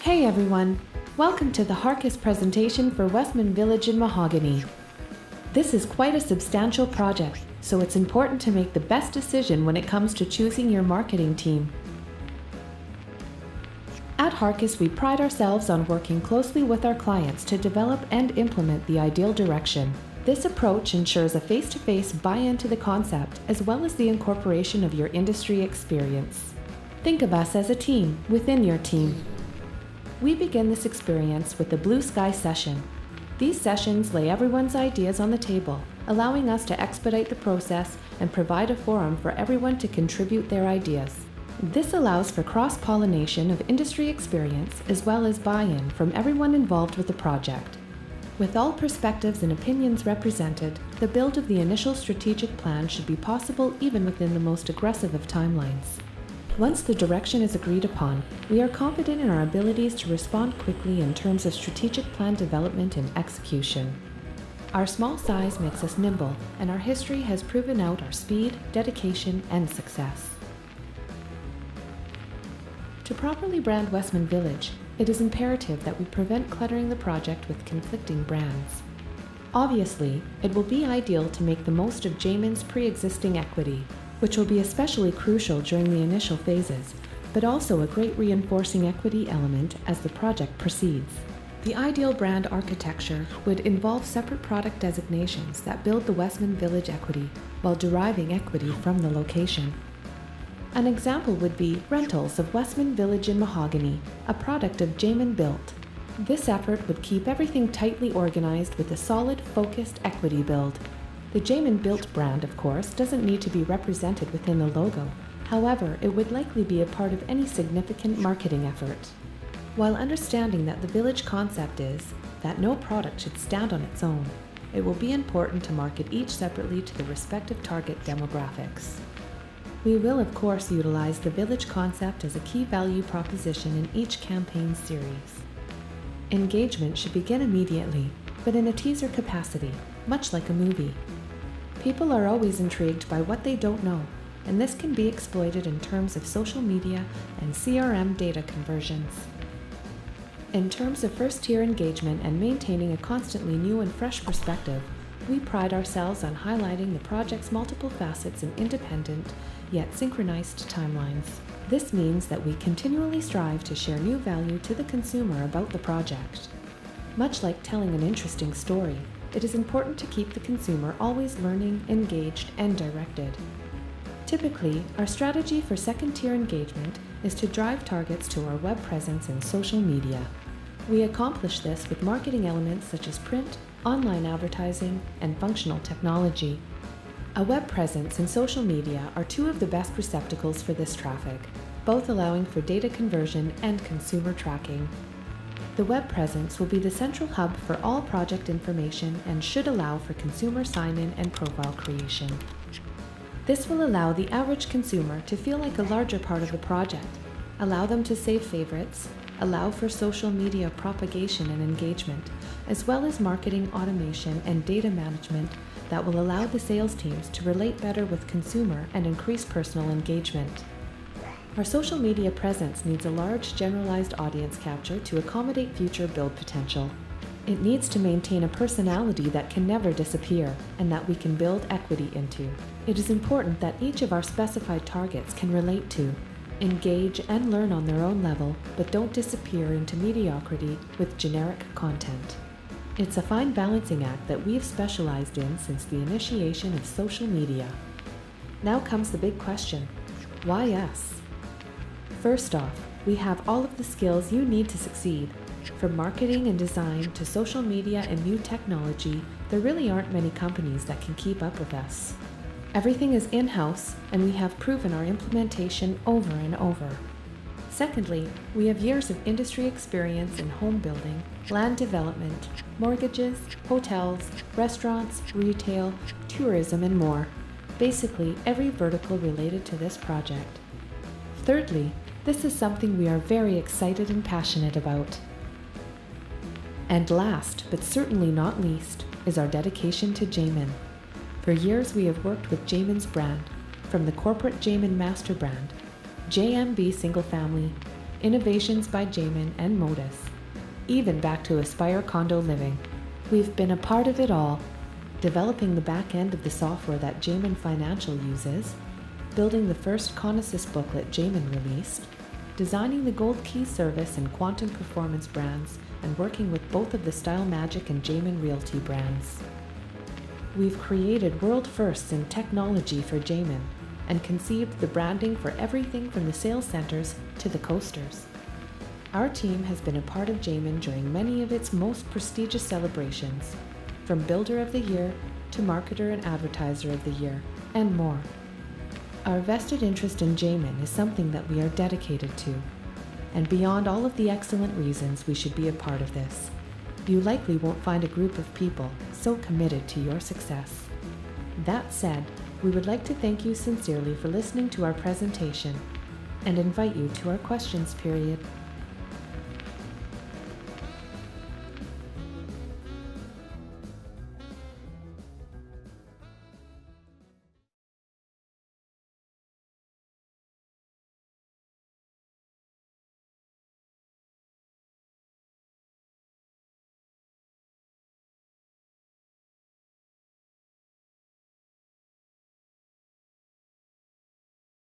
Hey everyone, welcome to the Harkus presentation for Westman Village in Mahogany. This is quite a substantial project, so it's important to make the best decision when it comes to choosing your marketing team. At Harkus, we pride ourselves on working closely with our clients to develop and implement the ideal direction. This approach ensures a face-to-face buy-in to the concept, as well as the incorporation of your industry experience. Think of us as a team within your team. We begin this experience with the Blue Sky session. These sessions lay everyone's ideas on the table, allowing us to expedite the process and provide a forum for everyone to contribute their ideas. This allows for cross-pollination of industry experience as well as buy-in from everyone involved with the project. With all perspectives and opinions represented, the build of the initial strategic plan should be possible even within the most aggressive of timelines. Once the direction is agreed upon, we are confident in our abilities to respond quickly in terms of strategic plan development and execution. Our small size makes us nimble, and our history has proven out our speed, dedication, and success. To properly brand Westman Village, it is imperative that we prevent cluttering the project with conflicting brands. Obviously, it will be ideal to make the most of Damon's pre-existing equity, which will be especially crucial during the initial phases, but also a great reinforcing equity element as the project proceeds. The ideal brand architecture would involve separate product designations that build the Westman Village equity while deriving equity from the location. An example would be Rentals of Westman Village in Mahogany, a product of Damon built. This effort would keep everything tightly organized with a solid, focused equity build. The Damon built brand, of course, doesn't need to be represented within the logo. However, it would likely be a part of any significant marketing effort. While understanding that the village concept is that no product should stand on its own, it will be important to market each separately to the respective target demographics. We will, of course, utilize the village concept as a key value proposition in each campaign series. Engagement should begin immediately, but in a teaser capacity, much like a movie. People are always intrigued by what they don't know, and this can be exploited in terms of social media and CRM data conversions. In terms of first-tier engagement and maintaining a constantly new and fresh perspective, we pride ourselves on highlighting the project's multiple facets in independent, yet synchronized timelines. This means that we continually strive to share new value to the consumer about the project. Much like telling an interesting story, it is important to keep the consumer always learning, engaged, and directed. Typically, our strategy for second-tier engagement is to drive targets to our web presence and social media. We accomplish this with marketing elements such as print, online advertising, and functional technology. A web presence and social media are two of the best receptacles for this traffic, both allowing for data conversion and consumer tracking. The web presence will be the central hub for all project information and should allow for consumer sign-in and profile creation. This will allow the average consumer to feel like a larger part of the project, allow them to save favorites, allow for social media propagation and engagement, as well as marketing automation and data management that will allow the sales teams to relate better with consumer and increase personal engagement. Our social media presence needs a large generalized audience capture to accommodate future build potential. It needs to maintain a personality that can never disappear and that we can build equity into. It is important that each of our specified targets can relate to, engage, and learn on their own level, but don't disappear into mediocrity with generic content. It's a fine balancing act that we've specialized in since the initiation of social media. Now comes the big question: why us? First off, we have all of the skills you need to succeed. From marketing and design to social media and new technology, there really aren't many companies that can keep up with us. Everything is in-house, and we have proven our implementation over and over. Secondly, we have years of industry experience in home building, land development, mortgages, hotels, restaurants, retail, tourism, and more. Basically, every vertical related to this project. Thirdly, this is something we are very excited and passionate about. And last, but certainly not least, is our dedication to Damon. For years we have worked with Damon's brand, from the corporate Damon master brand, JMB Single Family, innovations by Damon and Modus, even back to Aspire Condo Living. We've been a part of it all, developing the back end of the software that Damon Financial uses, building the first Conassist booklet Damon released, designing the Gold Key service and Quantum Performance brands, and working with both of the Style Magic and Damon Realty brands. We've created world firsts in technology for Damon and conceived the branding for everything from the sales centers to the coasters. Our team has been a part of Damon during many of its most prestigious celebrations, from Builder of the Year to Marketer and Advertiser of the Year, and more. Our vested interest in Damon is something that we are dedicated to, and beyond all of the excellent reasons we should be a part of this, you likely won't find a group of people so committed to your success. That said, we would like to thank you sincerely for listening to our presentation and invite you to our questions period.